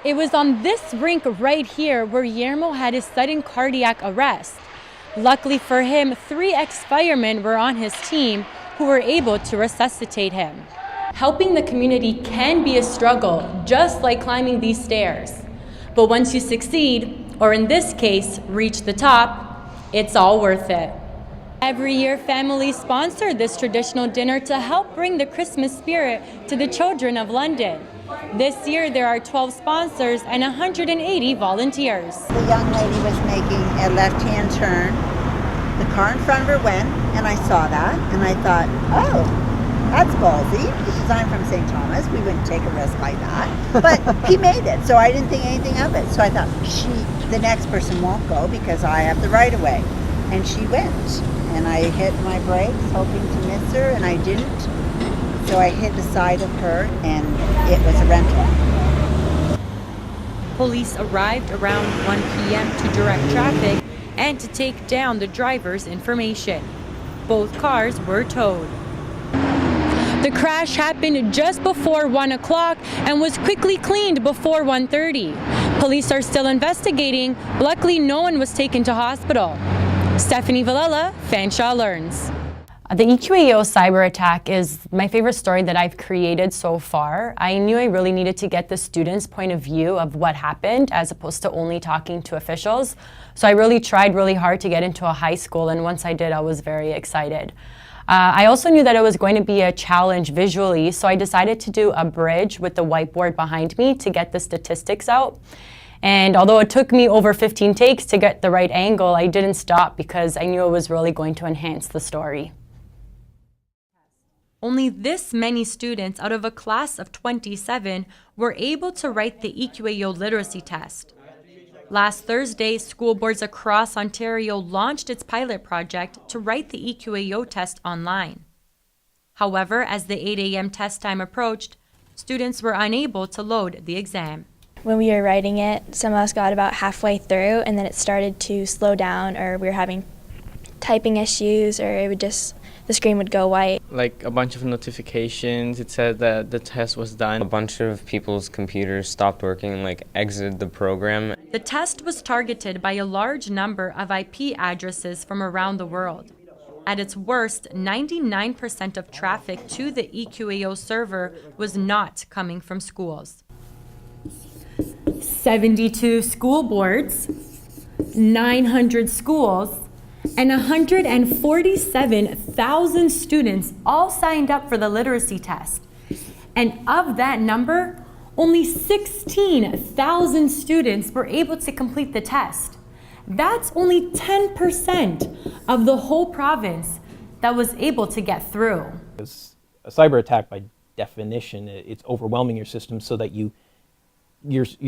It was on this rink right here where Guillermo had his sudden cardiac arrest. Luckily for him, 3 ex-firemen were on his team who were able to resuscitate him. Helping the community can be a struggle, just like climbing these stairs. But once you succeed, or in this case, reach the top, it's all worth it. Every year, families sponsor this traditional dinner to help bring the Christmas spirit to the children of London. This year, there are 12 sponsors and 180 volunteers. The young lady was making a left-hand turn. The car in front of her went, and I saw that, and I thought, oh, that's ballsy, because I'm from St. Thomas. We wouldn't take a risk like that. But he made it, so I didn't think anything of it. So I thought, the next person won't go because I have the right of way. And she went, and I hit my brakes, hoping to miss her, and I didn't. So I hit the side of her, and it was a rental. Police arrived around 1 p.m. to direct traffic and to take down the driver's information. Both cars were towed. The crash happened just before 1 o'clock and was quickly cleaned before 1:30. Police are still investigating. Luckily, no one was taken to hospital. Stephanie Villella, Fanshawe Learns. The EQAO cyber attack is my favorite story that I've created so far. I knew I really needed to get the students' point of view of what happened as opposed to only talking to officials. So I really tried really hard to get into a high school, and once I did, I was very excited. I also knew that it was going to be a challenge visually, so I decided to do a bridge with the whiteboard behind me to get the statistics out. And although it took me over 15 takes to get the right angle, I didn't stop because I knew it was really going to enhance the story. Only this many students out of a class of 27 were able to write the EQAO literacy test. Last Thursday, school boards across Ontario launched its pilot project to write the EQAO test online. However, as the 8 a.m. test time approached, students were unable to load the exam. When we were writing it, some of us got about halfway through and then it started to slow down, or we were having typing issues, or it would just, the screen would go white. Like a bunch of notifications, it said that the test was done. A bunch of people's computers stopped working and exited the program. The test was targeted by a large number of IP addresses from around the world. At its worst, 99% of traffic to the EQAO server was not coming from schools. 72 school boards, 900 schools, and 147,000 students all signed up for the literacy test. And of that number, only 16,000 students were able to complete the test. That's only 10% of the whole province that was able to get through. It's a cyber attack, by definition, it's overwhelming your system so that your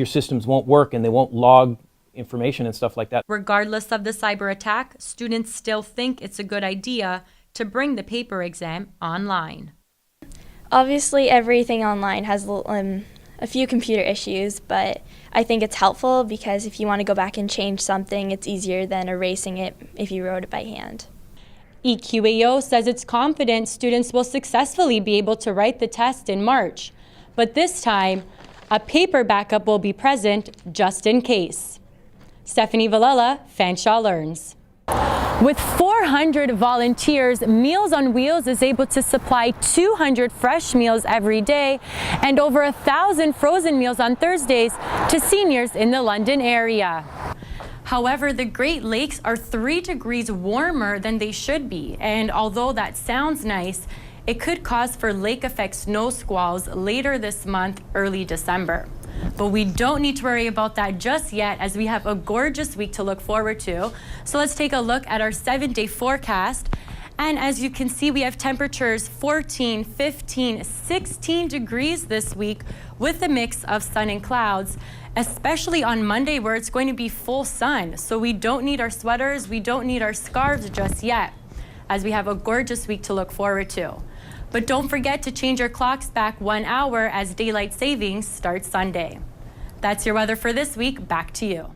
systems won't work and they won't log information and stuff like that. Regardless of the cyber attack, students still think it's a good idea to bring the paper exam online. Obviously, everything online has a few computer issues, but I think it's helpful because if you want to go back and change something, it's easier than erasing it if you wrote it by hand. EQAO says it's confident students will successfully be able to write the test in March, but this time, a paper backup will be present just in case. Stephanie Villella, Fanshawe Learns. With 400 volunteers, Meals on Wheels is able to supply 200 fresh meals every day and over 1,000 frozen meals on Thursdays to seniors in the London area. However, the Great Lakes are 3 degrees warmer than they should be, and although that sounds nice, it could cause for lake-effect snow squalls later this month, early December. But we don't need to worry about that just yet, as we have a gorgeous week to look forward to. So let's take a look at our 7-day forecast. And as you can see, we have temperatures 14, 15, 16 degrees this week with a mix of sun and clouds, especially on Monday where it's going to be full sun. So we don't need our sweaters, we don't need our scarves just yet, as we have a gorgeous week to look forward to. But don't forget to change your clocks back 1 hour as daylight savings starts Sunday. That's your weather for this week. Back to you.